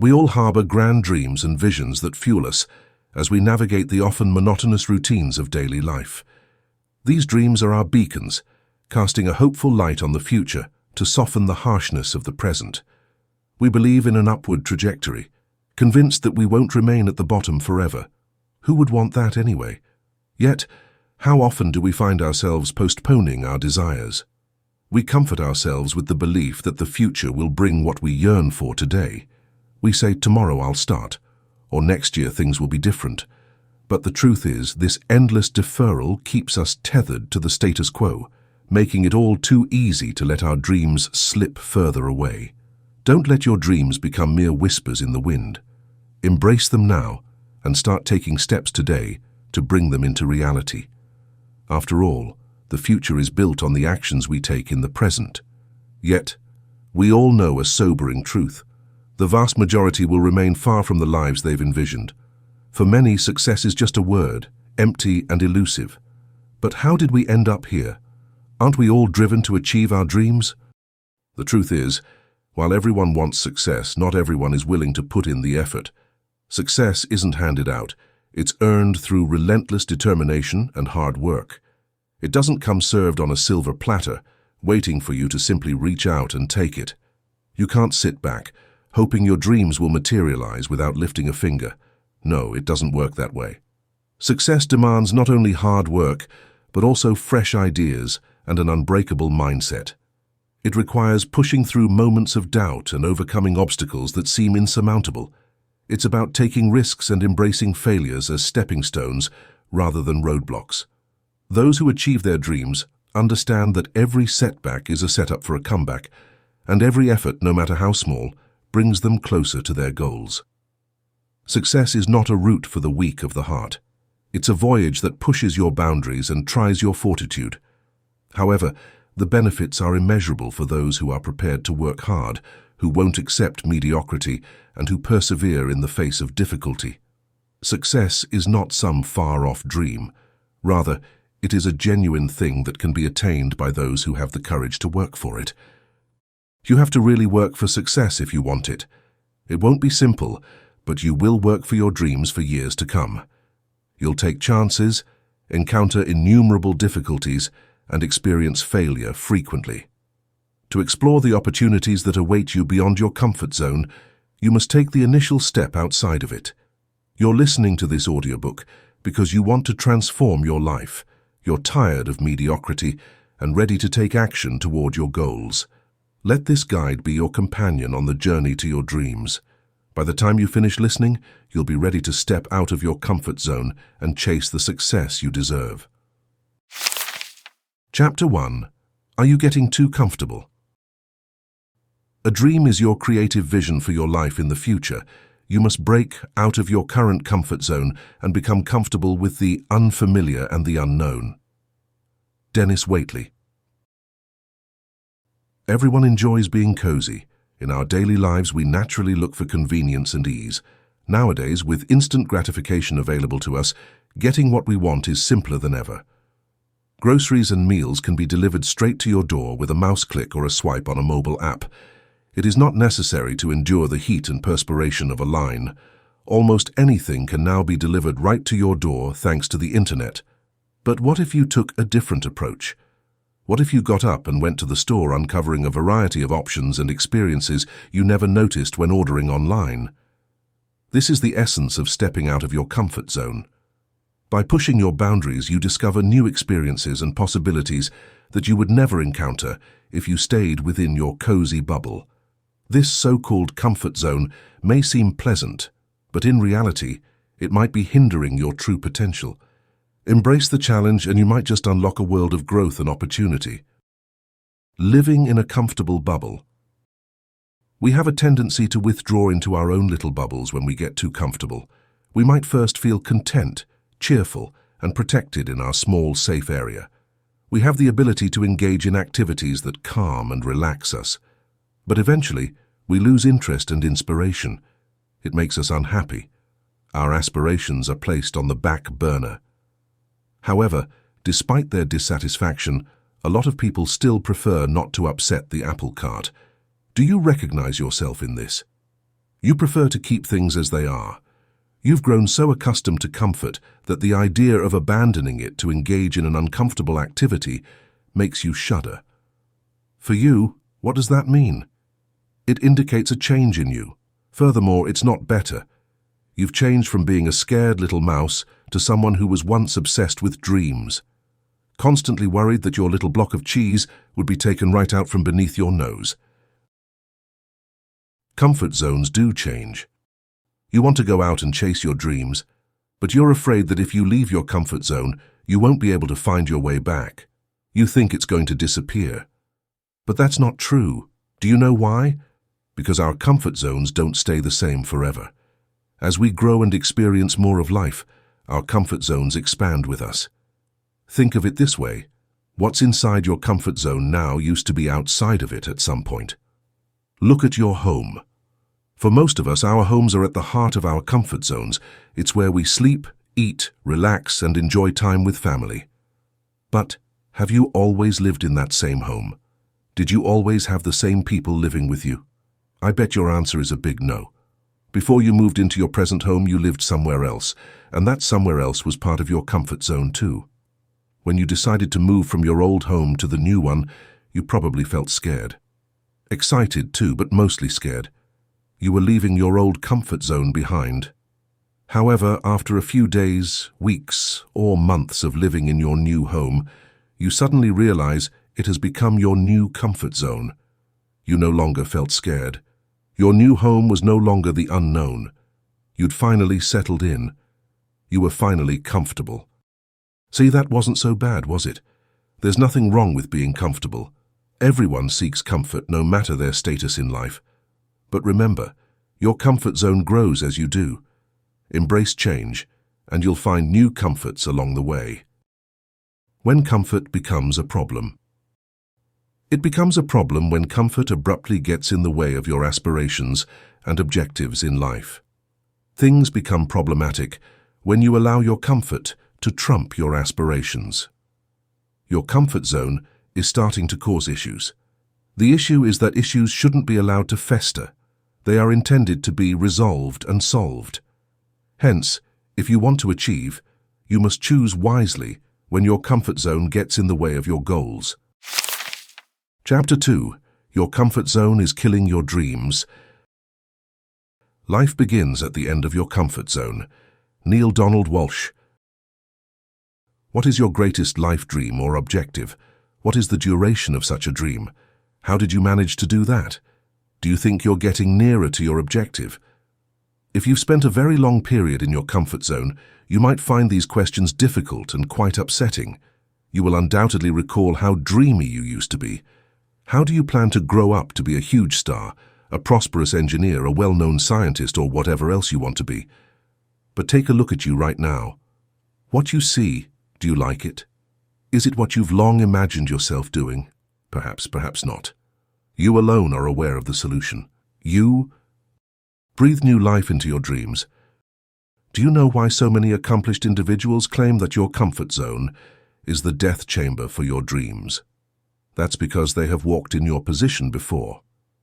We all harbor grand dreams and visions that fuel us as we navigate the often monotonous routines of daily life. These dreams are our beacons, casting a hopeful light on the future to soften the harshness of the present. We believe in an upward trajectory, convinced that we won't remain at the bottom forever. Who would want that anyway? Yet, how often do we find ourselves postponing our desires? We comfort ourselves with the belief that the future will bring what we yearn for today. We say, tomorrow I'll start, or next year things will be different. But the truth is, this endless deferral keeps us tethered to the status quo, making it all too easy to let our dreams slip further away. Don't let your dreams become mere whispers in the wind. Embrace them now and start taking steps today to bring them into reality. After all, the future is built on the actions we take in the present. Yet, we all know a sobering truth. The vast majority will remain far from the lives they've envisioned. For many, success is just a word, empty and elusive. But how did we end up here? Aren't we all driven to achieve our dreams? The truth is, while everyone wants success, not everyone is willing to put in the effort. Success isn't handed out. It's earned through relentless determination and hard work. It doesn't come served on a silver platter, waiting for you to simply reach out and take it. You can't sit back, hoping your dreams will materialize without lifting a finger. No, it doesn't work that way. Success demands not only hard work, but also fresh ideas and an unbreakable mindset. It requires pushing through moments of doubt and overcoming obstacles that seem insurmountable. It's about taking risks and embracing failures as stepping stones rather than roadblocks. Those who achieve their dreams understand that every setback is a setup for a comeback, and every effort, no matter how small, brings them closer to their goals. Success is not a route for the weak of the heart. It's a voyage that pushes your boundaries and tries your fortitude. However, the benefits are immeasurable for those who are prepared to work hard, who won't accept mediocrity, and who persevere in the face of difficulty. Success is not some far-off dream. Rather, it is a genuine thing that can be attained by those who have the courage to work for it. You have to really work for success if you want it. It won't be simple, but you will work for your dreams for years to come. You'll take chances, encounter innumerable difficulties, and experience failure frequently. To explore the opportunities that await you beyond your comfort zone, you must take the initial step outside of it. You're listening to this audiobook because you want to transform your life. You're tired of mediocrity and ready to take action toward your goals. Let this guide be your companion on the journey to your dreams. By the time you finish listening, you'll be ready to step out of your comfort zone and chase the success you deserve. Chapter 1. Are you getting too comfortable? A dream is your creative vision for your life in the future. You must break out of your current comfort zone and become comfortable with the unfamiliar and the unknown. Dennis Waitley. Everyone enjoys being cozy. In our daily lives, we naturally look for convenience and ease. Nowadays, with instant gratification available to us, getting what we want is simpler than ever. Groceries and meals can be delivered straight to your door with a mouse click or a swipe on a mobile app. It is not necessary to endure the heat and perspiration of a line. Almost anything can now be delivered right to your door thanks to the internet. But what if you took a different approach? What if you got up and went to the store, uncovering a variety of options and experiences you never noticed when ordering online? This is the essence of stepping out of your comfort zone. By pushing your boundaries, you discover new experiences and possibilities that you would never encounter if you stayed within your cozy bubble. This so-called comfort zone may seem pleasant, but in reality, it might be hindering your true potential. Embrace the challenge and you might just unlock a world of growth and opportunity. Living in a comfortable bubble. We have a tendency to withdraw into our own little bubbles when we get too comfortable. We might first feel content, cheerful, and protected in our small, safe area. We have the ability to engage in activities that calm and relax us. But eventually, we lose interest and inspiration. It makes us unhappy. Our aspirations are placed on the back burner. However, despite their dissatisfaction, a lot of people still prefer not to upset the apple cart. Do you recognize yourself in this? You prefer to keep things as they are. You've grown so accustomed to comfort that the idea of abandoning it to engage in an uncomfortable activity makes you shudder. For you, what does that mean? It indicates a change in you. Furthermore, it's not better. You've changed from being a scared little mouse to someone who was once obsessed with dreams, constantly worried that your little block of cheese would be taken right out from beneath your nose. Comfort zones do change. You want to go out and chase your dreams, but you're afraid that if you leave your comfort zone, you won't be able to find your way back. You think it's going to disappear. But that's not true. Do you know why? Because our comfort zones don't stay the same forever. As we grow and experience more of life, our comfort zones expand with us. Think of it this way. What's inside your comfort zone now used to be outside of it at some point. Look at your home. For most of us, our homes are at the heart of our comfort zones. It's where we sleep, eat, relax, and enjoy time with family. But have you always lived in that same home? Did you always have the same people living with you? I bet your answer is a big no. Before you moved into your present home, you lived somewhere else, and that somewhere else was part of your comfort zone too. When you decided to move from your old home to the new one, you probably felt scared. Excited too, but mostly scared. You were leaving your old comfort zone behind. However, after a few days, weeks, or months of living in your new home, you suddenly realize it has become your new comfort zone. You no longer felt scared. Your new home was no longer the unknown. You'd finally settled in. You were finally comfortable. See, that wasn't so bad, was it? There's nothing wrong with being comfortable. Everyone seeks comfort, no matter their status in life. But remember, your comfort zone grows as you do. Embrace change, and you'll find new comforts along the way. When comfort becomes a problem. It becomes a problem when comfort abruptly gets in the way of your aspirations and objectives in life. Things become problematic when you allow your comfort to trump your aspirations. Your comfort zone is starting to cause issues. The issue is that issues shouldn't be allowed to fester. They are intended to be resolved and solved. Hence, if you want to achieve, you must choose wisely when your comfort zone gets in the way of your goals. Chapter 2. Your comfort zone is killing your dreams. Life begins at the end of your comfort zone. Neil Donald Walsh. What is your greatest life dream or objective? What is the duration of such a dream? How did you manage to do that? Do you think you're getting nearer to your objective? If you've spent a very long period in your comfort zone, you might find these questions difficult and quite upsetting. You will undoubtedly recall how dreamy you used to be. How do you plan to grow up to be a huge star, a prosperous engineer, a well-known scientist, or whatever else you want to be? But take a look at you right now. What you see, do you like it? Is it what you've long imagined yourself doing? Perhaps, perhaps not. You alone are aware of the solution. You breathe new life into your dreams. Do you know why so many accomplished individuals claim that your comfort zone is the death chamber for your dreams? That's because they have walked in your position before.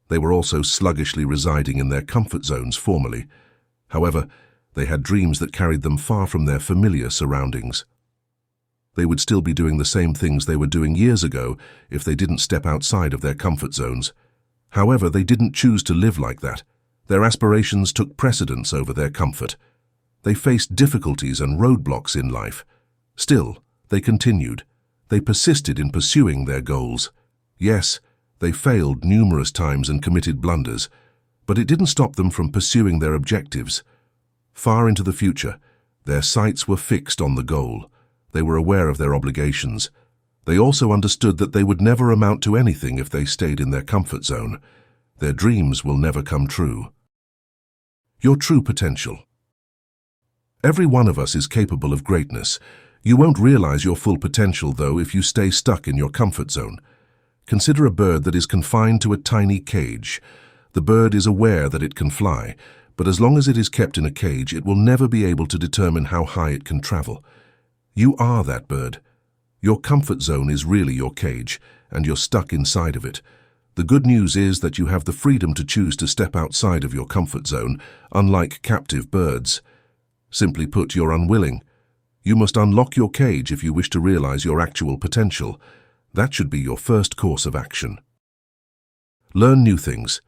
They were also sluggishly residing in their comfort zones formerly. However, they had dreams that carried them far from their familiar surroundings. They would still be doing the same things they were doing years ago if they didn't step outside of their comfort zones. However, they didn't choose to live like that. Their aspirations took precedence over their comfort. They faced difficulties and roadblocks in life. Still, they continued. They persisted in pursuing their goals. Yes, they failed numerous times and committed blunders, but it didn't stop them from pursuing their objectives. Far into the future, their sights were fixed on the goal. They were aware of their obligations. They also understood that they would never amount to anything if they stayed in their comfort zone. Their dreams will never come true. Your true potential. Every one of us is capable of greatness. You won't realize your full potential, though, if you stay stuck in your comfort zone. Consider a bird that is confined to a tiny cage. The bird is aware that it can fly, but as long as it is kept in a cage, it will never be able to determine how high it can travel. You are that bird. Your comfort zone is really your cage, and you're stuck inside of it. The good news is that you have the freedom to choose to step outside of your comfort zone, unlike captive birds. Simply put, you're unwilling. You must unlock your cage if you wish to realize your actual potential. That should be your first course of action. Learn new things.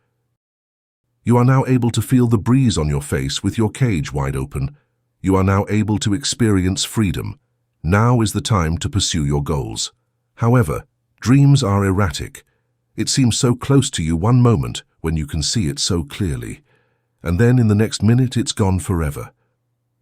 You are now able to feel the breeze on your face with your cage wide open. You are now able to experience freedom. Now is the time to pursue your goals. However, dreams are erratic. It seems so close to you one moment when you can see it so clearly, and then in the next minute it's gone forever.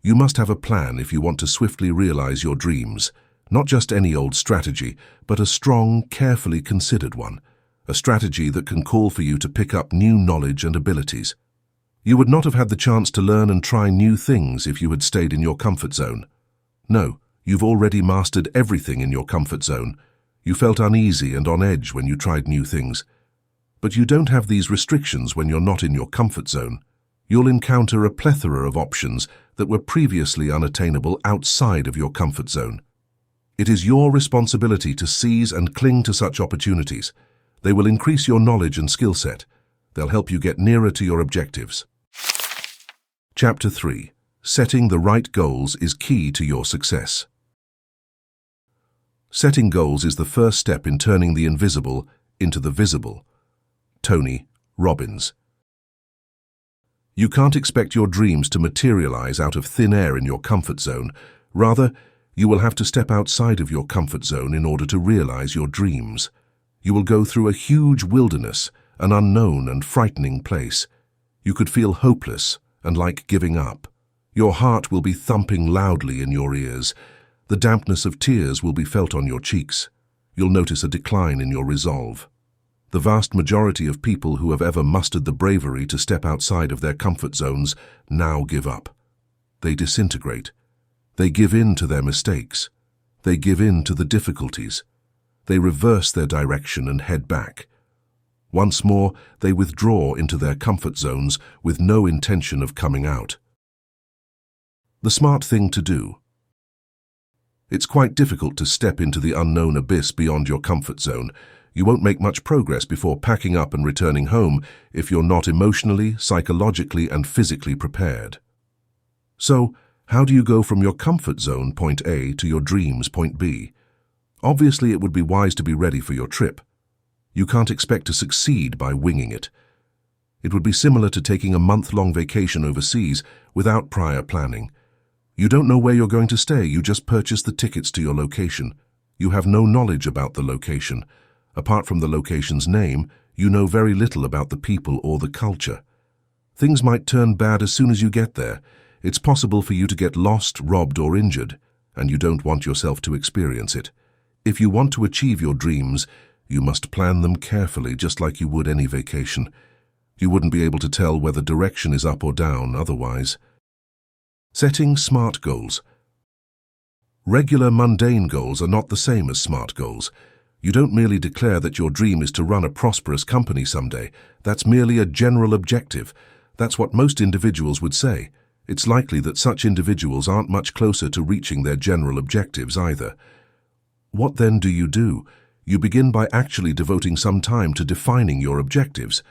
You must have a plan if you want to swiftly realize your dreams, not just any old strategy, but a strong, carefully considered one, a strategy that can call for you to pick up new knowledge and abilities. You would not have had the chance to learn and try new things if you had stayed in your comfort zone. No, you've already mastered everything in your comfort zone. You felt uneasy and on edge when you tried new things. But you don't have these restrictions when you're not in your comfort zone. You'll encounter a plethora of options that were previously unattainable outside of your comfort zone. It is your responsibility to seize and cling to such opportunities. They will increase your knowledge and skill set. They'll help you get nearer to your objectives. Chapter 3. Setting the right goals is key to your success. Setting goals is the first step in turning the invisible into the visible. Tony Robbins. You can't expect your dreams to materialize out of thin air in your comfort zone. Rather, you will have to step outside of your comfort zone in order to realize your dreams. You will go through a huge wilderness, an unknown and frightening place. You could feel hopeless and like giving up. Your heart will be thumping loudly in your ears. The dampness of tears will be felt on your cheeks. You'll notice a decline in your resolve. The vast majority of people who have ever mustered the bravery to step outside of their comfort zones now give up. They disintegrate. They give in to their mistakes. They give in to the difficulties. They reverse their direction and head back. Once more, they withdraw into their comfort zones with no intention of coming out. The smart thing to do. It's quite difficult to step into the unknown abyss beyond your comfort zone. You won't make much progress before packing up and returning home if you're not emotionally, psychologically, and physically prepared. So, how do you go from your comfort zone, point A, to your dreams, point B? Obviously, it would be wise to be ready for your trip. You can't expect to succeed by winging it. It would be similar to taking a month-long vacation overseas without prior planning. You don't know where you're going to stay, you just purchase the tickets to your location. You have no knowledge about the location. Apart from the location's name, you know very little about the people or the culture. Things might turn bad as soon as you get there. It's possible for you to get lost, robbed, or injured, and you don't want yourself to experience it. If you want to achieve your dreams, you must plan them carefully, just like you would any vacation. You wouldn't be able to tell whether direction is up or down otherwise. Setting smart goals. Regular mundane goals are not the same as smart goals. You don't merely declare that your dream is to run a prosperous company someday. That's merely a general objective. That's what most individuals would say. It's likely that such individuals aren't much closer to reaching their general objectives either. What then do? You begin by actually devoting some time to defining your objectives.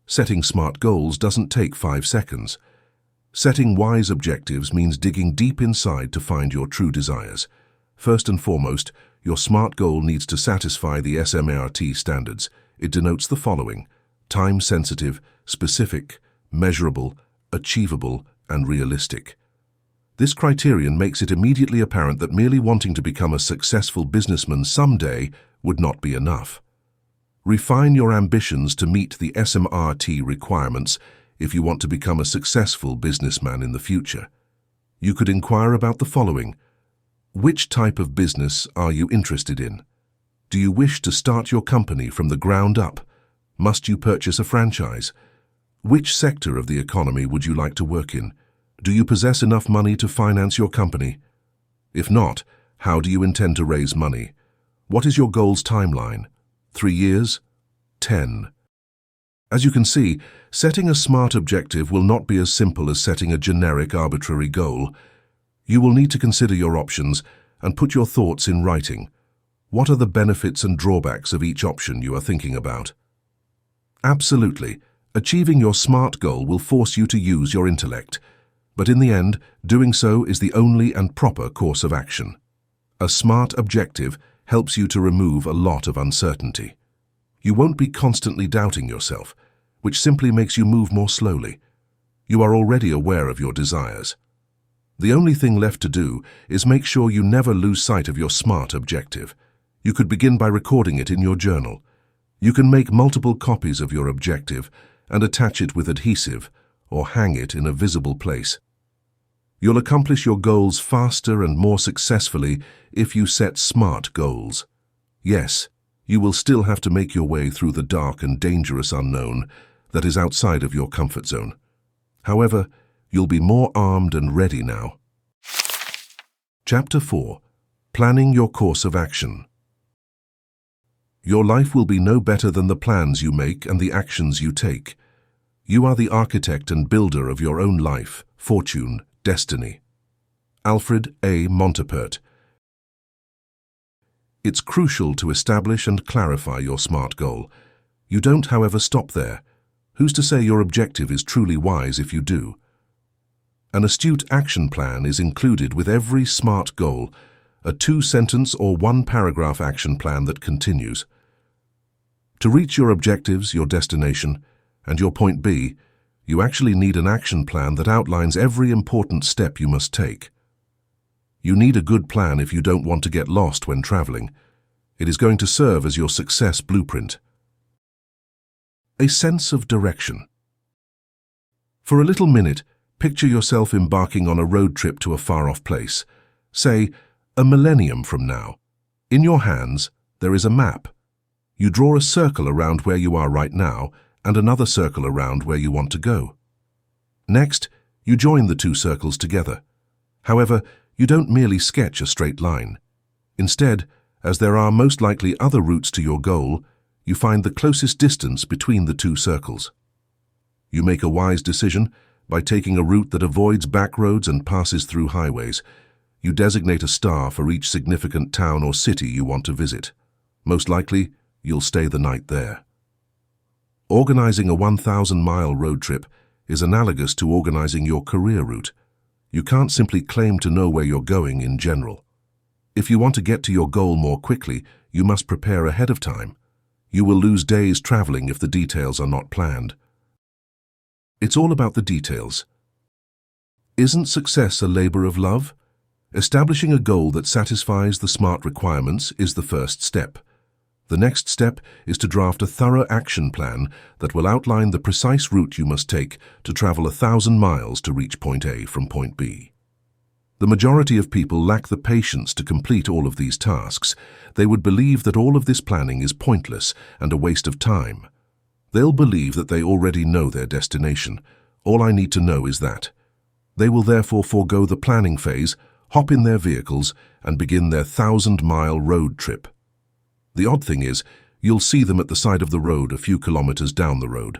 Setting smart goals doesn't take 5 seconds. Setting wise objectives means digging deep inside to find your true desires. First and foremost, your SMART goal needs to satisfy the SMART standards. It denotes the following: time-sensitive, specific, measurable, achievable, and realistic. This criterion makes it immediately apparent that merely wanting to become a successful businessman someday would not be enough. Refine your ambitions to meet the SMART requirements if you want to become a successful businessman in the future. You could inquire about the following: which type of business are you interested in? Do you wish to start your company from the ground up? Must you purchase a franchise? Which sector of the economy would you like to work in? Do you possess enough money to finance your company? If not, how do you intend to raise money? What is your goal's timeline? 3 years? 10? As you can see, setting a SMART objective will not be as simple as setting a generic, arbitrary goal. You will need to consider your options and put your thoughts in writing. What are the benefits and drawbacks of each option you are thinking about? Absolutely. Achieving your SMART goal will force you to use your intellect. But in the end, doing so is the only and proper course of action. A SMART objective helps you to remove a lot of uncertainty. You won't be constantly doubting yourself, which simply makes you move more slowly. You are already aware of your desires. The only thing left to do is make sure you never lose sight of your SMART objective. You could begin by recording it in your journal. You can make multiple copies of your objective and attach it with adhesive or hang it in a visible place. You'll accomplish your goals faster and more successfully if you set SMART goals. Yes, you will still have to make your way through the dark and dangerous unknown that is outside of your comfort zone. However, you'll be more armed and ready now. Chapter 4. Planning your course of action. Your life will be no better than the plans you make and the actions you take. You are the architect and builder of your own life, fortune, destiny. Alfred A. Montepert. It's crucial to establish and clarify your SMART goal. You don't, however, stop there. Who's to say your objective is truly wise if you do? An astute action plan is included with every SMART goal, a 2-sentence or 1-paragraph action plan that continues. To reach your objectives, your destination, and your point B, you actually need an action plan that outlines every important step you must take. You need a good plan if you don't want to get lost when traveling. It is going to serve as your success blueprint. A sense of direction. For a little minute, picture yourself embarking on a road trip to a far-off place, say, a millennium from now. In your hands, there is a map. You draw a circle around where you are right now and another circle around where you want to go. Next, you join the 2 circles together. However, you don't merely sketch a straight line. Instead, as there are most likely other routes to your goal, you find the closest distance between the 2 circles. You make a wise decision by taking a route that avoids back roads and passes through highways. You designate a star for each significant town or city you want to visit. Most likely, you'll stay the night there. Organizing a 1,000-mile road trip is analogous to organizing your career route. You can't simply claim to know where you're going in general. If you want to get to your goal more quickly, you must prepare ahead of time. You will lose days traveling if the details are not planned. It's all about the details. Isn't success a labor of love? Establishing a goal that satisfies the SMART requirements is the first step. The next step is to draft a thorough action plan that will outline the precise route you must take to travel 1,000 miles to reach point A from point B. The majority of people lack the patience to complete all of these tasks. They would believe that all of this planning is pointless and a waste of time. They'll believe that they already know their destination. All I need to know is that. They will therefore forego the planning phase, hop in their vehicles, and begin their 1,000-mile road trip. The odd thing is, you'll see them at the side of the road a few kilometers down the road.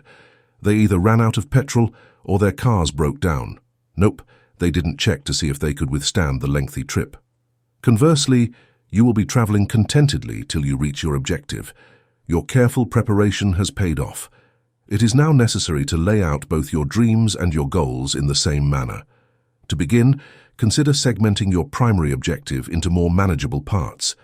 They either ran out of petrol or their cars broke down. Nope, they didn't check to see if they could withstand the lengthy trip. Conversely, you will be traveling contentedly till you reach your objective. Your careful preparation has paid off. It is now necessary to lay out both your dreams and your goals in the same manner. To begin, consider segmenting your primary objective into more manageable parts.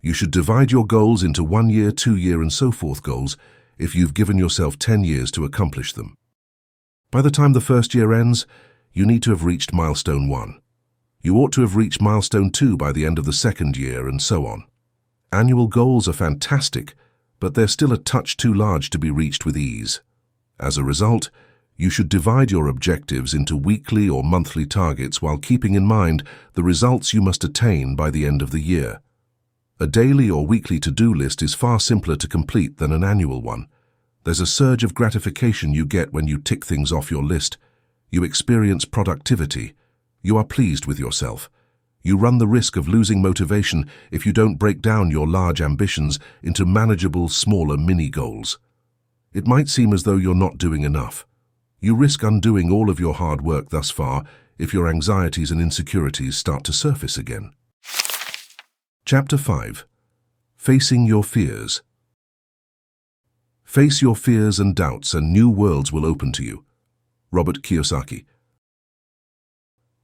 You should divide your goals into 1-year, 2-year, and so forth goals if you've given yourself 10 years to accomplish them. By the time the first year ends, you need to have reached milestone 1. You ought to have reached milestone 2 by the end of the second year, and so on. Annual goals are fantastic, but they're still a touch too large to be reached with ease. As a result, you should divide your objectives into weekly or monthly targets while keeping in mind the results you must attain by the end of the year. A daily or weekly to-do list is far simpler to complete than an annual one. There's a surge of gratification you get when you tick things off your list. You experience productivity. You are pleased with yourself. You run the risk of losing motivation if you don't break down your large ambitions into manageable, smaller mini-goals. It might seem as though you're not doing enough. You risk undoing all of your hard work thus far if your anxieties and insecurities start to surface again. Chapter 5. Facing your fears. Face your fears and doubts and new worlds will open to you. Robert Kiyosaki.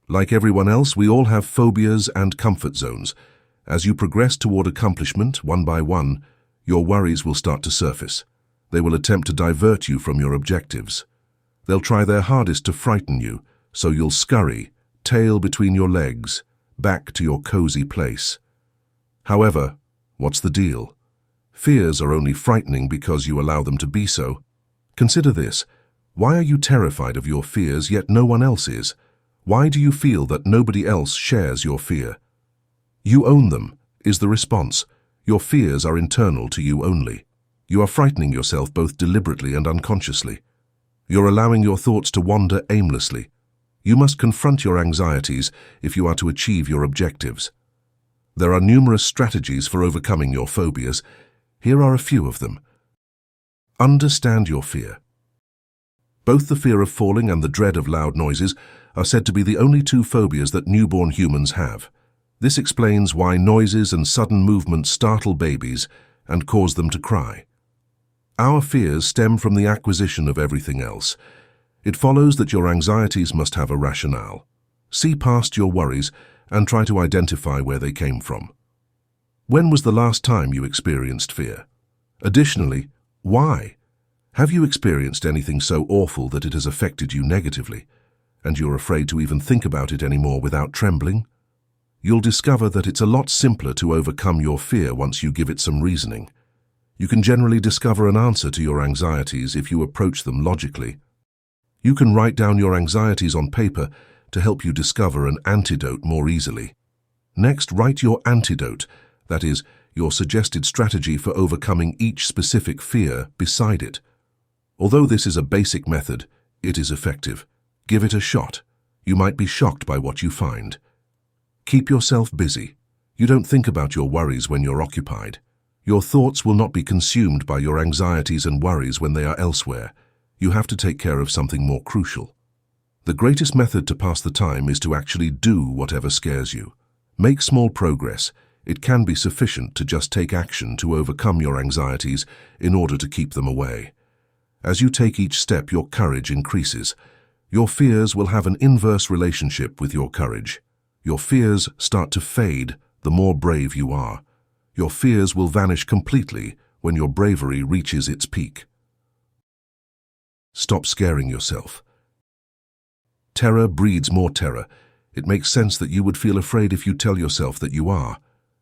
Like everyone else, we all have phobias and comfort zones. As you progress toward accomplishment, one by one, your worries will start to surface. They will attempt to divert you from your objectives. They'll try their hardest to frighten you, so you'll scurry, tail between your legs, back to your cozy place. However, what's the deal? Fears are only frightening because you allow them to be so. Consider this. Why are you terrified of your fears yet no one else is? Why do you feel that nobody else shares your fear? You own them, is the response. Your fears are internal to you only. You are frightening yourself both deliberately and unconsciously. You're allowing your thoughts to wander aimlessly. You must confront your anxieties if you are to achieve your objectives. There are numerous strategies for overcoming your phobias. Here are a few of them. Understand your fear. Both the fear of falling and the dread of loud noises are said to be the only two phobias that newborn humans have. This explains why noises and sudden movements startle babies and cause them to cry. Our fears stem from the acquisition of everything else. It follows that your anxieties must have a rationale. See past your worries and try to identify where they came from. When was the last time you experienced fear? Additionally, why? Have you experienced anything so awful that it has affected you negatively, and you're afraid to even think about it anymore without trembling? You'll discover that it's a lot simpler to overcome your fear once you give it some reasoning. You can generally discover an answer to your anxieties if you approach them logically. You can write down your anxieties on paper to help you discover an antidote more easily. Next, write your antidote, that is, your suggested strategy for overcoming each specific fear, beside it. Although this is a basic method, it is effective. Give it a shot. You might be shocked by what you find. Keep yourself busy. You don't think about your worries when you're occupied. Your thoughts will not be consumed by your anxieties and worries when they are elsewhere. You have to take care of something more crucial. The greatest method to pass the time is to actually do whatever scares you. Make small progress. It can be sufficient to just take action to overcome your anxieties in order to keep them away. As you take each step, your courage increases. Your fears will have an inverse relationship with your courage. Your fears start to fade the more brave you are. Your fears will vanish completely when your bravery reaches its peak. Stop scaring yourself. Terror breeds more terror. It makes sense that you would feel afraid if you tell yourself that you are.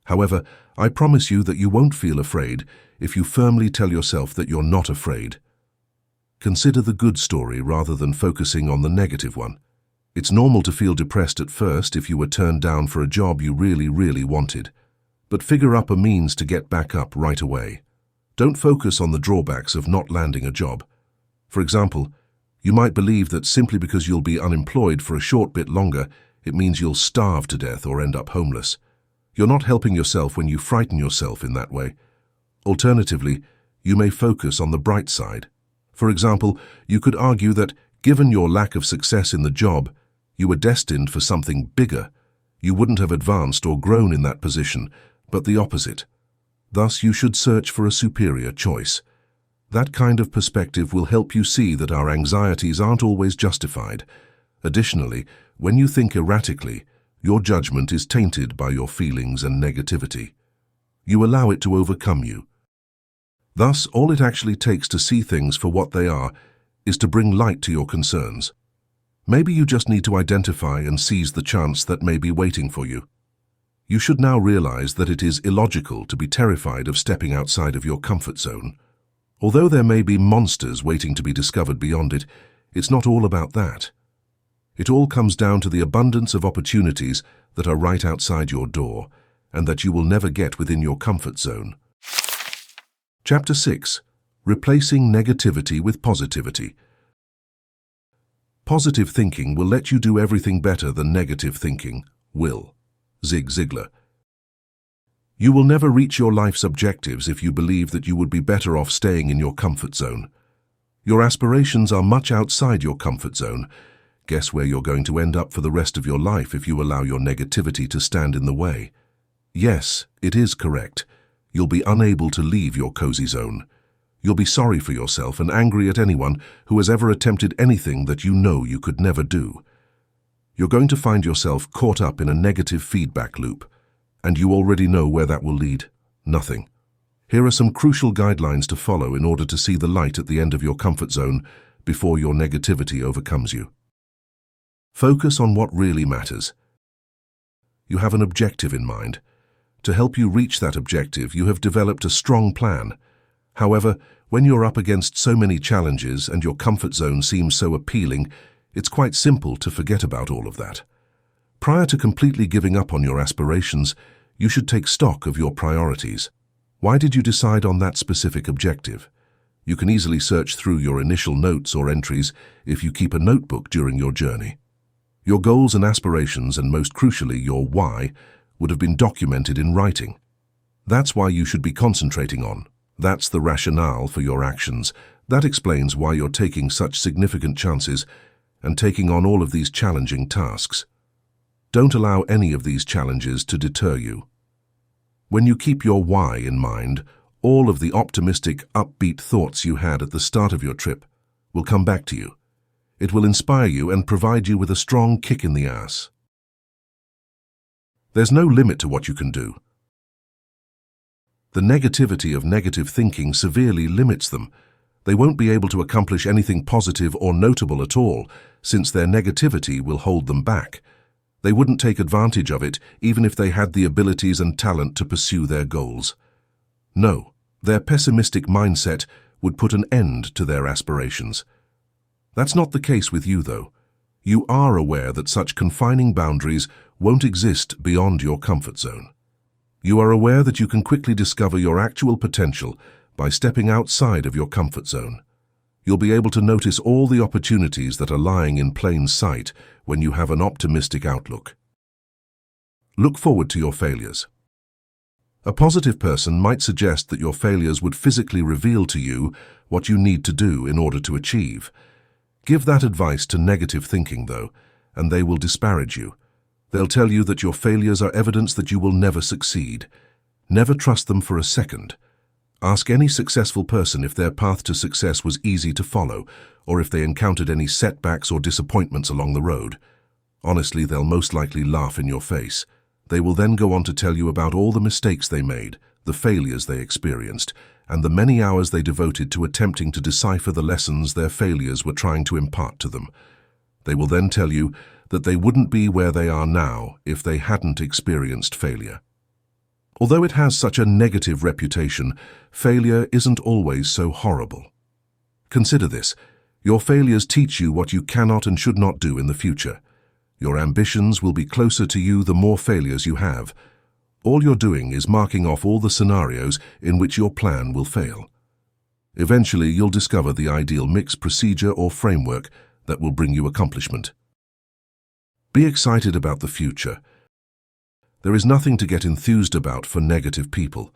However, I promise you that you won't feel afraid if you firmly tell yourself that you're not afraid. Consider the good story rather than focusing on the negative one. It's normal to feel depressed at first if you were turned down for a job you really wanted. But figure up a means to get back up right away. Don't focus on the drawbacks of not landing a job. For example, you might believe that simply because you'll be unemployed for a short bit longer, it means you'll starve to death or end up homeless. You're not helping yourself when you frighten yourself in that way. Alternatively, you may focus on the bright side. For example, you could argue that, given your lack of success in the job, you were destined for something bigger. You wouldn't have advanced or grown in that position, but the opposite. Thus, you should search for a superior choice. That kind of perspective will help you see that our anxieties aren't always justified. Additionally, when you think erratically, your judgment is tainted by your feelings and negativity. You allow it to overcome you. Thus, all it actually takes to see things for what they are is to bring light to your concerns. Maybe you just need to identify and seize the chance that may be waiting for you. You should now realize that it is illogical to be terrified of stepping outside of your comfort zone. Although there may be monsters waiting to be discovered beyond it, it's not all about that. It all comes down to the abundance of opportunities that are right outside your door and that you will never get within your comfort zone. Chapter 6. Replacing negativity with positivity. Positive thinking will let you do everything better than negative thinking will. Zig Ziglar. You will never reach your life's objectives if you believe that you would be better off staying in your comfort zone. Your aspirations are much outside your comfort zone. Guess where you're going to end up for the rest of your life if you allow your negativity to stand in the way? Yes, it is correct. You'll be unable to leave your cozy zone. You'll be sorry for yourself and angry at anyone who has ever attempted anything that you know you could never do. You're going to find yourself caught up in a negative feedback loop, and you already know where that will lead. Nothing. Here are some crucial guidelines to follow in order to see the light at the end of your comfort zone before your negativity overcomes you. Focus on what really matters. You have an objective in mind. To help you reach that objective, you have developed a strong plan. However, when you're up against so many challenges and your comfort zone seems so appealing, it's quite simple to forget about all of that. Prior to completely giving up on your aspirations, you should take stock of your priorities. Why did you decide on that specific objective? You can easily search through your initial notes or entries if you keep a notebook during your journey. Your goals and aspirations, and most crucially your why, would have been documented in writing. That's why you should be concentrating on. That's the rationale for your actions. That explains why you're taking such significant chances and taking on all of these challenging tasks. Don't allow any of these challenges to deter you. When you keep your why in mind, all of the optimistic, upbeat thoughts you had at the start of your trip will come back to you. It will inspire you and provide you with a strong kick in the ass. There's no limit to what you can do. The negativity of negative thinking severely limits them. They won't be able to accomplish anything positive or notable at all, since their negativity will hold them back. They wouldn't take advantage of it even if they had the abilities and talent to pursue their goals. No, their pessimistic mindset would put an end to their aspirations. That's not the case with you, though. You are aware that such confining boundaries won't exist beyond your comfort zone. You are aware that you can quickly discover your actual potential by stepping outside of your comfort zone. You'll be able to notice all the opportunities that are lying in plain sight when you have an optimistic outlook. Look forward to your failures. A positive person might suggest that your failures would physically reveal to you what you need to do in order to achieve. Give that advice to negative thinking, though, and they will disparage you. They'll tell you that your failures are evidence that you will never succeed. Never trust them for a second. Ask any successful person if their path to success was easy to follow, or if they encountered any setbacks or disappointments along the road. Honestly, they'll most likely laugh in your face. They will then go on to tell you about all the mistakes they made, the failures they experienced, and the many hours they devoted to attempting to decipher the lessons their failures were trying to impart to them. They will then tell you that they wouldn't be where they are now if they hadn't experienced failure. Although it has such a negative reputation, failure isn't always so horrible. Consider this. Your failures teach you what you cannot and should not do in the future. Your ambitions will be closer to you the more failures you have. All you're doing is marking off all the scenarios in which your plan will fail. Eventually, you'll discover the ideal mix, procedure, or framework that will bring you accomplishment. Be excited about the future. There is nothing to get enthused about for negative people.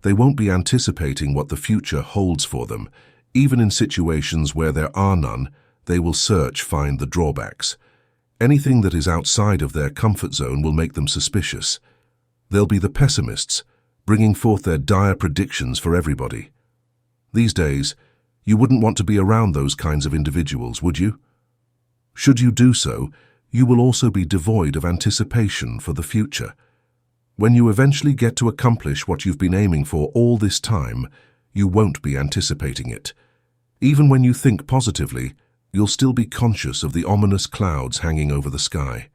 They won't be anticipating what the future holds for them. Even in situations where there are none, they will find the drawbacks. Anything that is outside of their comfort zone will make them suspicious. They'll be the pessimists, bringing forth their dire predictions for everybody. These days, you wouldn't want to be around those kinds of individuals, would you? Should you do so, you will also be devoid of anticipation for the future. When you eventually get to accomplish what you've been aiming for all this time, you won't be anticipating it. Even when you think positively, you'll still be conscious of the ominous clouds hanging over the sky.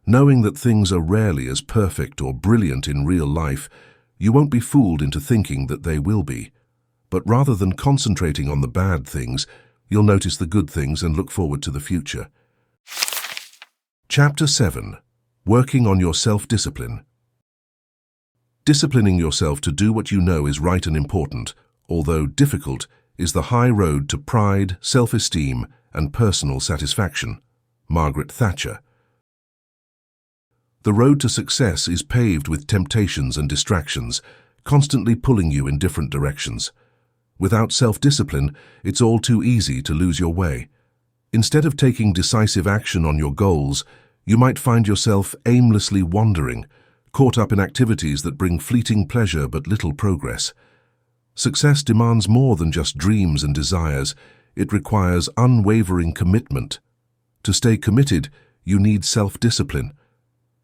Knowing that things are rarely as perfect or brilliant in real life, you won't be fooled into thinking that they will be. But rather than concentrating on the bad things, you'll notice the good things and look forward to the future. Chapter 7. Working on your self-discipline. Disciplining yourself to do what you know is right and important, although difficult, is the high road to pride, self-esteem, and personal satisfaction. Margaret Thatcher. The road to success is paved with temptations and distractions, constantly pulling you in different directions. Without self-discipline, it's all too easy to lose your way. Instead of taking decisive action on your goals, you might find yourself aimlessly wandering, caught up in activities that bring fleeting pleasure but little progress. Success demands more than just dreams and desires. It requires unwavering commitment. To stay committed, you need self-discipline.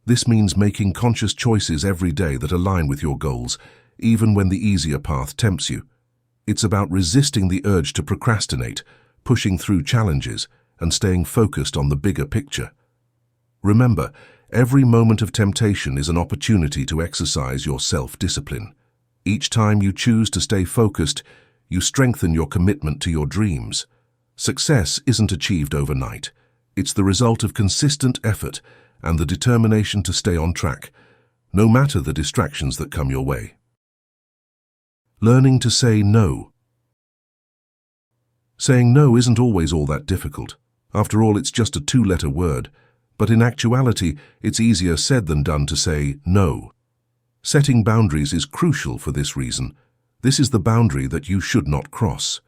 This means making conscious choices every day that align with your goals, even when the easier path tempts you. It's about resisting the urge to procrastinate, pushing through challenges, and staying focused on the bigger picture. Remember, every moment of temptation is an opportunity to exercise your self-discipline. Each time you choose to stay focused, you strengthen your commitment to your dreams. Success isn't achieved overnight. It's the result of consistent effort and the determination to stay on track, no matter the distractions that come your way. Learning to say no. Saying no isn't always all that difficult. After all, it's just a two-letter word. But in actuality, it's easier said than done to say no. Setting boundaries is crucial for this reason. This is the boundary that you should not cross.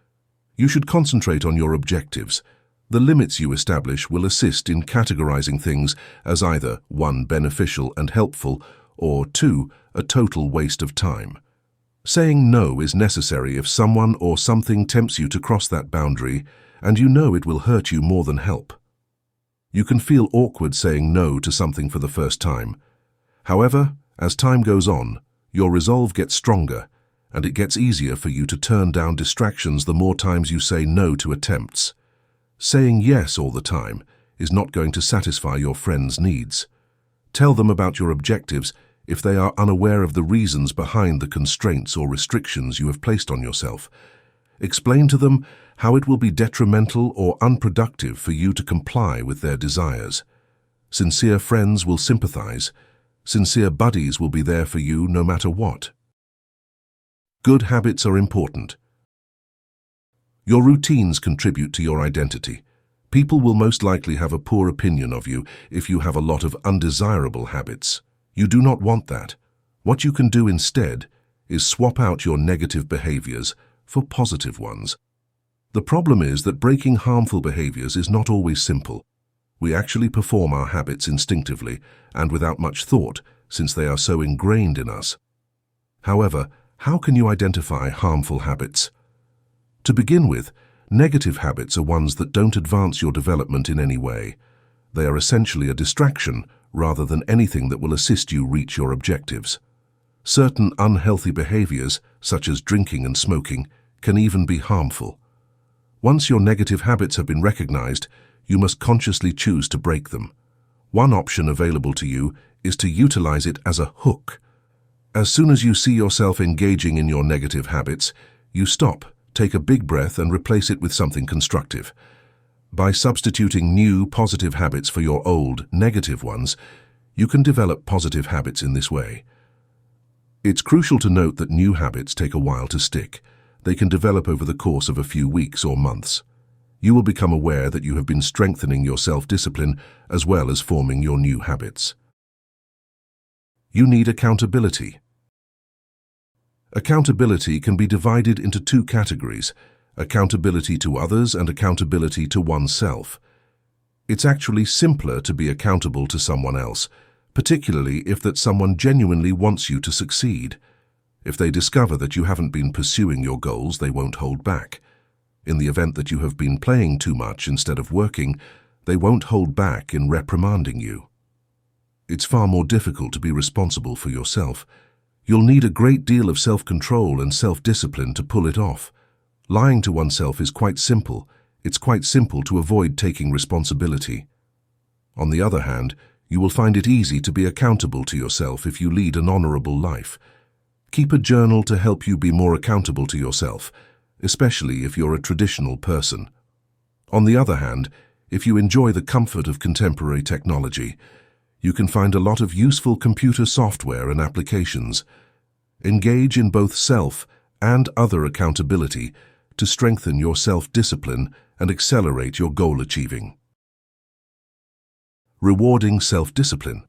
You should concentrate on your objectives. The limits you establish will assist in categorizing things as either 1, beneficial and helpful, or 2, a total waste of time. Saying no is necessary if someone or something tempts you to cross that boundary, and you know it will hurt you more than help. You can feel awkward saying no to something for the first time. However, as time goes on, your resolve gets stronger, and it gets easier for you to turn down distractions the more times you say no to attempts. Saying yes all the time is not going to satisfy your friends' needs. Tell them about your objectives if they are unaware of the reasons behind the constraints or restrictions you have placed on yourself. Explain to them how it will be detrimental or unproductive for you to comply with their desires. Sincere friends will sympathize. Sincere buddies will be there for you no matter what. Good habits are important. Your routines contribute to your identity. People will most likely have a poor opinion of you if you have a lot of undesirable habits. You do not want that. What you can do instead is swap out your negative behaviors for positive ones. The problem is that breaking harmful behaviors is not always simple. We actually perform our habits instinctively and without much thought, since they are so ingrained in us. However, how can you identify harmful habits? To begin with, negative habits are ones that don't advance your development in any way. They are essentially a distraction rather than anything that will assist you reach your objectives. Certain unhealthy behaviors, such as drinking and smoking, can even be harmful. Once your negative habits have been recognized, you must consciously choose to break them. One option available to you is to utilize it as a hook. As soon as you see yourself engaging in your negative habits, you stop, take a big breath, and replace it with something constructive. By substituting new positive habits for your old negative ones, you can develop positive habits in this way. It's crucial to note that new habits take a while to stick. They can develop over the course of a few weeks or months. You will become aware that you have been strengthening your self-discipline as well as forming your new habits. You need accountability. Accountability can be divided into two categories: accountability to others and accountability to oneself. It's actually simpler to be accountable to someone else, particularly if that someone genuinely wants you to succeed. If they discover that you haven't been pursuing your goals, they won't hold back. In the event that you have been playing too much instead of working, they won't hold back in reprimanding you. It's far more difficult to be responsible for yourself. You'll need a great deal of self-control and self-discipline to pull it off. Lying to oneself is quite simple. It's quite simple to avoid taking responsibility. On the other hand, you will find it easy to be accountable to yourself if you lead an honorable life. Keep a journal to help you be more accountable to yourself, especially if you're a traditional person. On the other hand, if you enjoy the comfort of contemporary technology, you can find a lot of useful computer software and applications. Engage in both self and other accountability to strengthen your self-discipline and accelerate your goal achieving. Rewarding self-discipline.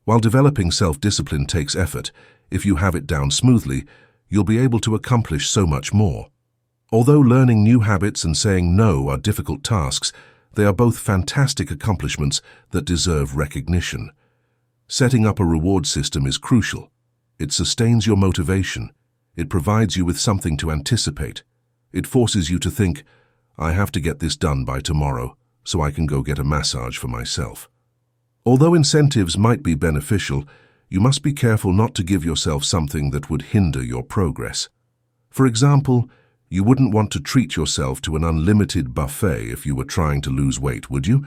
While developing self-discipline takes effort, if you have it down smoothly, you'll be able to accomplish so much more. Although learning new habits and saying no are difficult tasks, they are both fantastic accomplishments that deserve recognition. Setting up a reward system is crucial. It sustains your motivation. It provides you with something to anticipate. It forces you to think, I have to get this done by tomorrow, so I can go get a massage for myself. Although incentives might be beneficial, you must be careful not to give yourself something that would hinder your progress. For example, you wouldn't want to treat yourself to an unlimited buffet if you were trying to lose weight, would you?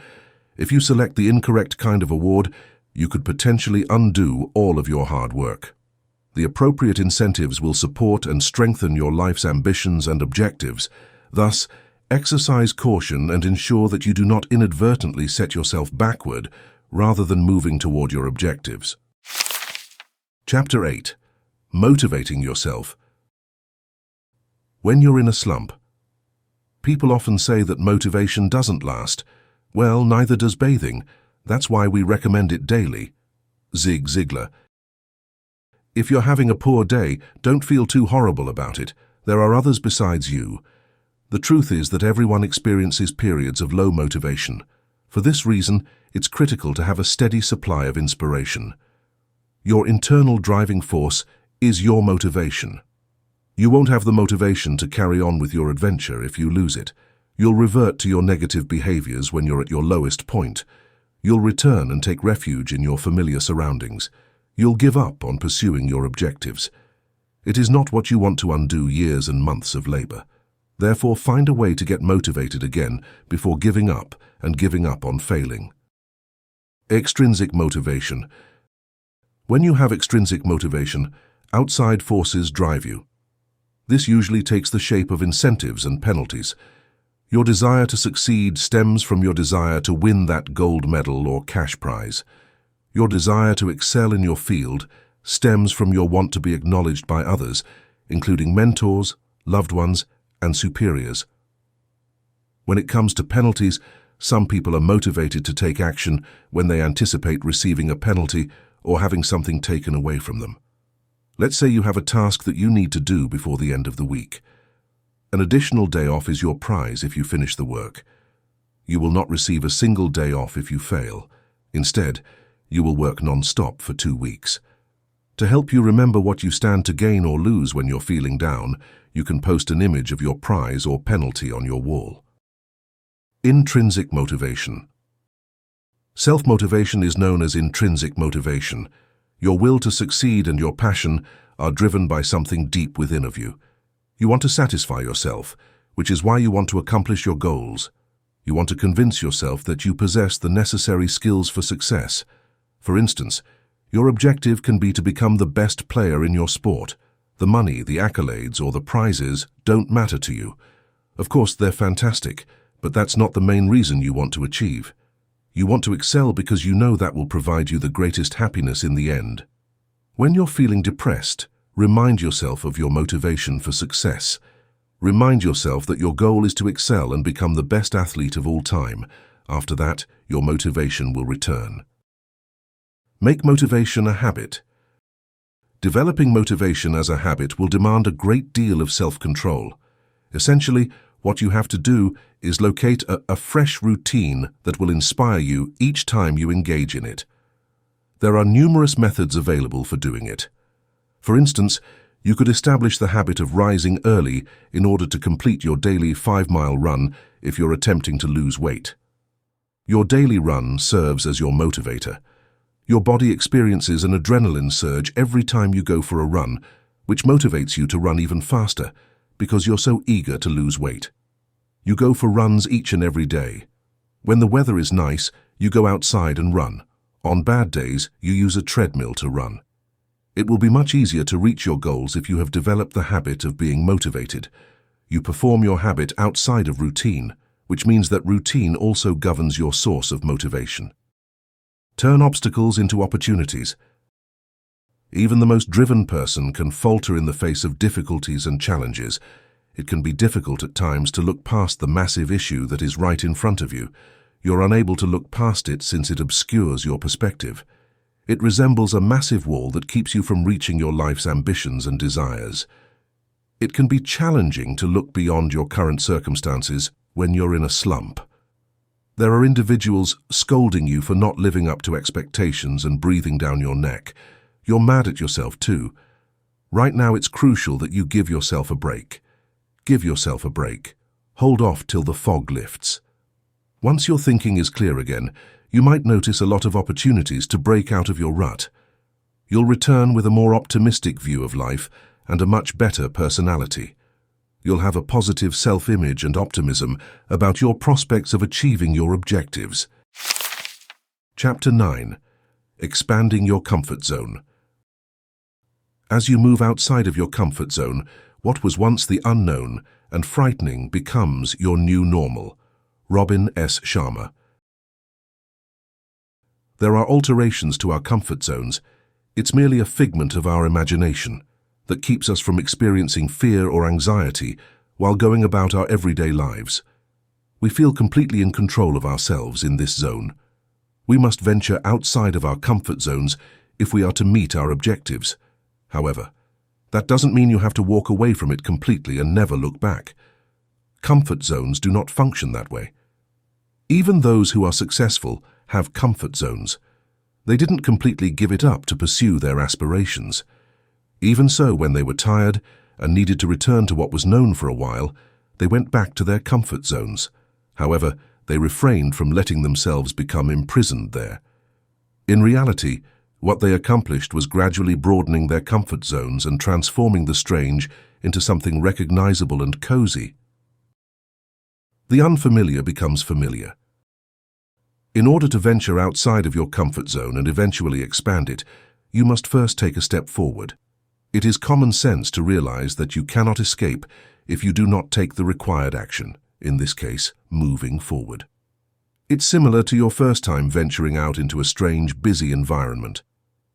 If you select the incorrect kind of award, you could potentially undo all of your hard work. The appropriate incentives will support and strengthen your life's ambitions and objectives. Thus, exercise caution and ensure that you do not inadvertently set yourself backward rather than moving toward your objectives. Chapter 8. Motivating yourself. When you're in a slump, people often say that motivation doesn't last. Well, neither does bathing. That's why we recommend it daily. Zig Ziglar. If you're having a poor day, don't feel too horrible about it. There are others besides you. The truth is that everyone experiences periods of low motivation. For this reason, it's critical to have a steady supply of inspiration. Your internal driving force is your motivation. You won't have the motivation to carry on with your adventure if you lose it. You'll revert to your negative behaviors when you're at your lowest point. You'll return and take refuge in your familiar surroundings. You'll give up on pursuing your objectives. It is not what you want to undo years and months of labor. Therefore, find a way to get motivated again before giving up and giving up on failing. Extrinsic motivation. When you have extrinsic motivation, outside forces drive you. This usually takes the shape of incentives and penalties. Your desire to succeed stems from your desire to win that gold medal or cash prize. Your desire to excel in your field stems from your want to be acknowledged by others, including mentors, loved ones, and superiors. When it comes to penalties, some people are motivated to take action when they anticipate receiving a penalty or having something taken away from them. Let's say you have a task that you need to do before the end of the week. An additional day off is your prize if you finish the work. You will not receive a single day off if you fail. Instead, you will work non-stop for 2 weeks. To help you remember what you stand to gain or lose when you're feeling down, you can post an image of your prize or penalty on your wall. Intrinsic motivation. Self-motivation is known as intrinsic motivation. Your will to succeed and your passion are driven by something deep within of you. You want to satisfy yourself, which is why you want to accomplish your goals. You want to convince yourself that you possess the necessary skills for success. For instance, your objective can be to become the best player in your sport. The money, the accolades, or the prizes don't matter to you. Of course, they're fantastic, but that's not the main reason you want to achieve. You want to excel because you know that will provide you the greatest happiness in the end. When you're feeling depressed, remind yourself of your motivation for success. Remind yourself that your goal is to excel and become the best athlete of all time. After that, your motivation will return. Make motivation a habit. Developing motivation as a habit will demand a great deal of self-control. Essentially, what you have to do is locate a fresh routine that will inspire you each time you engage in it. There are numerous methods available for doing it. For instance, you could establish the habit of rising early in order to complete your daily 5-mile run if you're attempting to lose weight. Your daily run serves as your motivator. Your body experiences an adrenaline surge every time you go for a run, which motivates you to run even faster because you're so eager to lose weight. You go for runs each and every day. When the weather is nice, you go outside and run. On bad days, you use a treadmill to run. It will be much easier to reach your goals if you have developed the habit of being motivated. You perform your habit outside of routine, which means that routine also governs your source of motivation. Turn obstacles into opportunities. Even the most driven person can falter in the face of difficulties and challenges. It can be difficult at times to look past the massive issue that is right in front of you. You're unable to look past it since it obscures your perspective. It resembles a massive wall that keeps you from reaching your life's ambitions and desires. It can be challenging to look beyond your current circumstances when you're in a slump. There are individuals scolding you for not living up to expectations and breathing down your neck. You're mad at yourself too. Right now it's crucial that you give yourself a break. Give yourself a break. Hold off till the fog lifts. Once your thinking is clear again, you might notice a lot of opportunities to break out of your rut. You'll return with a more optimistic view of life and a much better personality. You'll have a positive self-image and optimism about your prospects of achieving your objectives. Chapter 9. Expanding your comfort zone. As you move outside of your comfort zone, what was once the unknown and frightening becomes your new normal. Robin S. Sharma. There are alterations to our comfort zones. It's merely a figment of our imagination that keeps us from experiencing fear or anxiety while going about our everyday lives. We feel completely in control of ourselves in this zone. We must venture outside of our comfort zones if we are to meet our objectives. However, that doesn't mean you have to walk away from it completely and never look back. Comfort zones do not function that way. Even those who are successful have comfort zones. They didn't completely give it up to pursue their aspirations. Even so, when they were tired and needed to return to what was known for a while, they went back to their comfort zones. However, they refrained from letting themselves become imprisoned there. In reality, what they accomplished was gradually broadening their comfort zones and transforming the strange into something recognizable and cozy. The unfamiliar becomes familiar. In order to venture outside of your comfort zone and eventually expand it, you must first take a step forward. It is common sense to realize that you cannot escape if you do not take the required action, in this case, moving forward. It's similar to your first time venturing out into a strange, busy environment.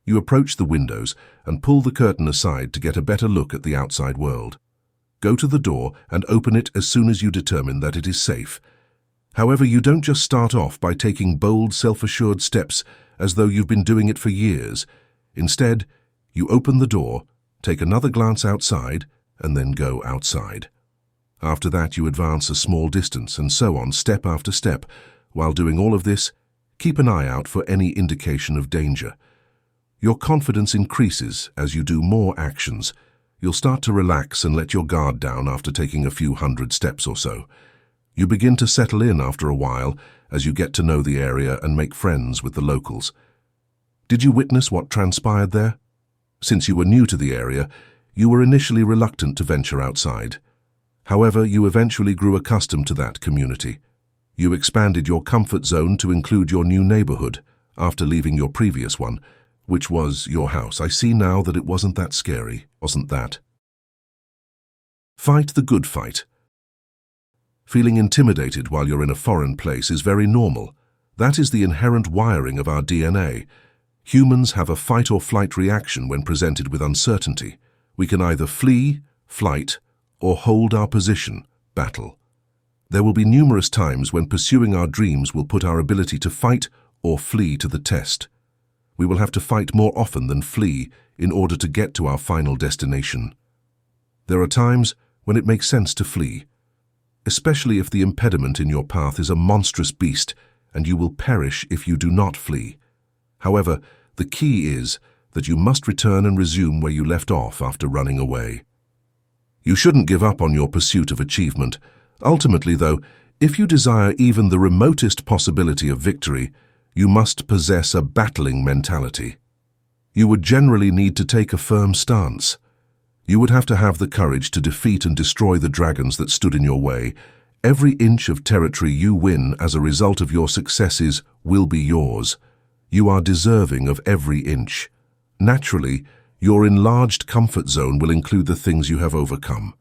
You approach the windows and pull the curtain aside to get a better look at the outside world. Go to the door and open it as soon as you determine that it is safe. However, you don't just start off by taking bold, self-assured steps as though you've been doing it for years. Instead, you open the door, take another glance outside, and then go outside. After that, you advance a small distance, and so on, step after step. While doing all of this, keep an eye out for any indication of danger. Your confidence increases as you do more actions. You'll start to relax and let your guard down after taking a few hundred steps or so. You begin to settle in after a while as you get to know the area and make friends with the locals. Did you witness what transpired there? Since you were new to the area, you were initially reluctant to venture outside. However, you eventually grew accustomed to that community. You expanded your comfort zone to include your new neighborhood after leaving your previous one, which was your house. I see now that it wasn't that scary, wasn't that? Fight the good fight. Feeling intimidated while you're in a foreign place is very normal. That is the inherent wiring of our DNA. Humans have a fight-or-flight reaction when presented with uncertainty. We can either flee, flight, or hold our position, battle. There will be numerous times when pursuing our dreams will put our ability to fight or flee to the test. We will have to fight more often than flee in order to get to our final destination. There are times when it makes sense to flee, especially if the impediment in your path is a monstrous beast and you will perish if you do not flee. However, the key is that you must return and resume where you left off after running away. You shouldn't give up on your pursuit of achievement. Ultimately, though, if you desire even the remotest possibility of victory, you must possess a battling mentality. You would generally need to take a firm stance. You would have to have the courage to defeat and destroy the dragons that stood in your way. Every inch of territory you win as a result of your successes will be yours. You are deserving of every inch. Naturally, your enlarged comfort zone will include the things you have overcome.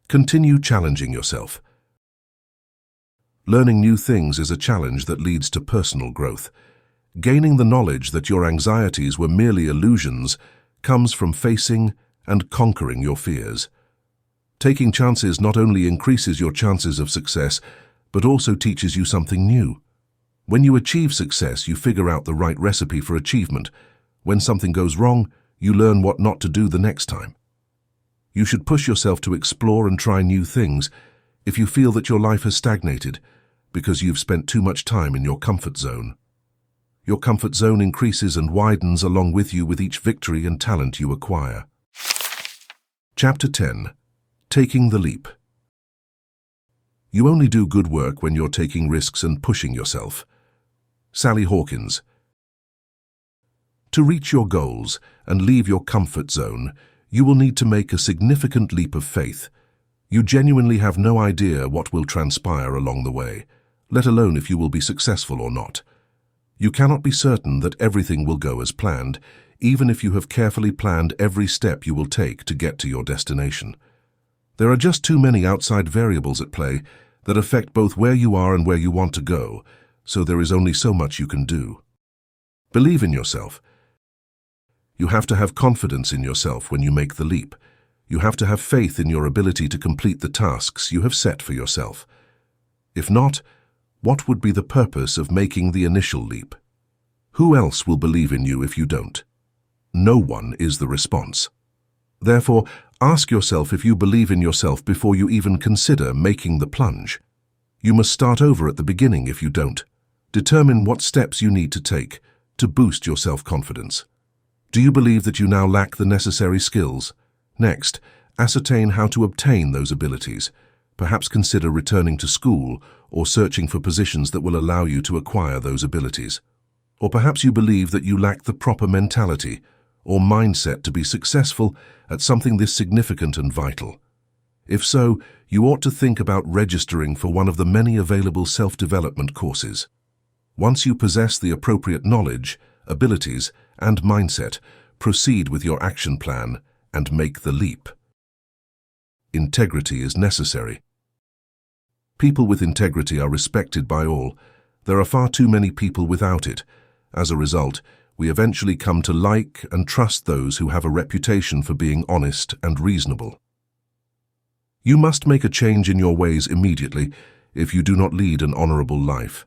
Continue challenging yourself. Learning new things is a challenge that leads to personal growth. Gaining the knowledge that your anxieties were merely illusions comes from facing and conquering your fears. Taking chances not only increases your chances of success, but also teaches you something new. When you achieve success, you figure out the right recipe for achievement. When something goes wrong, you learn what not to do the next time. You should push yourself to explore and try new things if you feel that your life has stagnated because you've spent too much time in your comfort zone. Your comfort zone increases and widens along with you with each victory and talent you acquire. Chapter 10. Taking the Leap. You only do good work when you're taking risks and pushing yourself. Sally Hawkins. To reach your goals and leave your comfort zone, you will need to make a significant leap of faith. You genuinely have no idea what will transpire along the way, let alone if you will be successful or not. You cannot be certain that everything will go as planned, even if you have carefully planned every step you will take to get to your destination. There are just too many outside variables at play that affect both where you are and where you want to go, so there is only so much you can do. Believe in yourself. You have to have confidence in yourself when you make the leap. You have to have faith in your ability to complete the tasks you have set for yourself. If not, what would be the purpose of making the initial leap? Who else will believe in you if you don't? No one is the response. Therefore, ask yourself if you believe in yourself before you even consider making the plunge. You must start over at the beginning if you don't. Determine what steps you need to take to boost your self-confidence. Do you believe that you now lack the necessary skills? Next, ascertain how to obtain those abilities. Perhaps consider returning to school or searching for positions that will allow you to acquire those abilities. Or perhaps you believe that you lack the proper mentality or mindset to be successful at something this significant and vital. If so, you ought to think about registering for one of the many available self-development courses. Once you possess the appropriate knowledge, abilities, and mindset, proceed with your action plan and make the leap. Integrity is necessary. People with integrity are respected by all. There are far too many people without it. As a result, we eventually come to like and trust those who have a reputation for being honest and reasonable. You must make a change in your ways immediately if you do not lead an honorable life.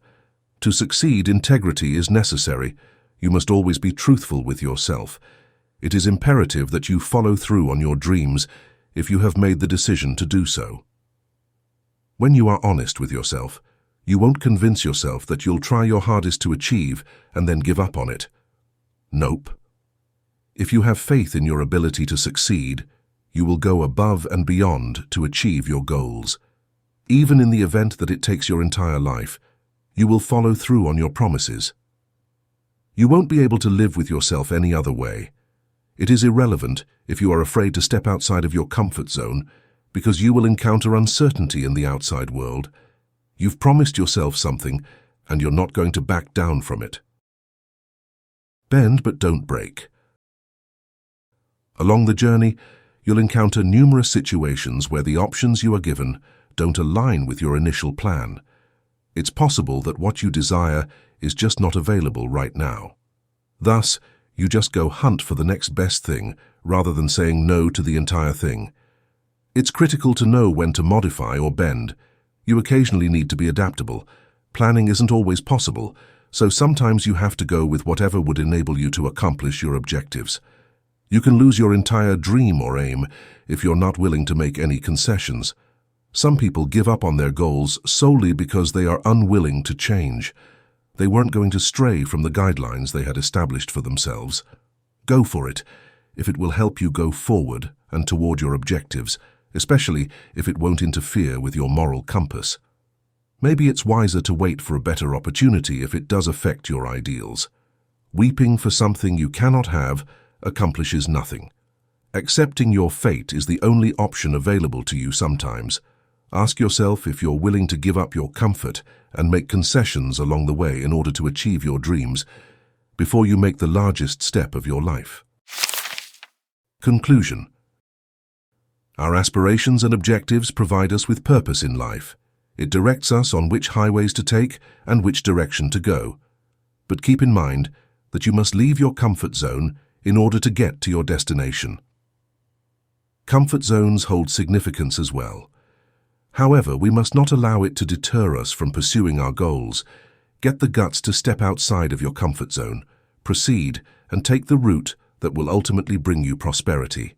To succeed, integrity is necessary. You must always be truthful with yourself. It is imperative that you follow through on your dreams if you have made the decision to do so. When you are honest with yourself, you won't convince yourself that you'll try your hardest to achieve and then give up on it. Nope. If you have faith in your ability to succeed, you will go above and beyond to achieve your goals. Even in the event that it takes your entire life, you will follow through on your promises. You won't be able to live with yourself any other way. It is irrelevant if you are afraid to step outside of your comfort zone, because you will encounter uncertainty in the outside world. You've promised yourself something, and you're not going to back down from it. Bend but don't break. Along the journey, you'll encounter numerous situations where the options you are given don't align with your initial plan. It's possible that what you desire is just not available right now. Thus, you just go hunt for the next best thing rather than saying no to the entire thing. It's critical to know when to modify or bend. You occasionally need to be adaptable. Planning isn't always possible, so sometimes you have to go with whatever would enable you to accomplish your objectives. You can lose your entire dream or aim if you're not willing to make any concessions. Some people give up on their goals solely because they are unwilling to change. They weren't going to stray from the guidelines they had established for themselves. Go for it, if it will help you go forward and toward your objectives, especially if it won't interfere with your moral compass. Maybe it's wiser to wait for a better opportunity if it does affect your ideals. Weeping for something you cannot have accomplishes nothing. Accepting your fate is the only option available to you sometimes. Ask yourself if you're willing to give up your comfort and make concessions along the way in order to achieve your dreams before you make the largest step of your life. Conclusion. Our aspirations and objectives provide us with purpose in life. It directs us on which highways to take and which direction to go. But keep in mind that you must leave your comfort zone in order to get to your destination. Comfort zones hold significance as well. However, we must not allow it to deter us from pursuing our goals. Get the guts to step outside of your comfort zone, proceed, and take the route that will ultimately bring you prosperity.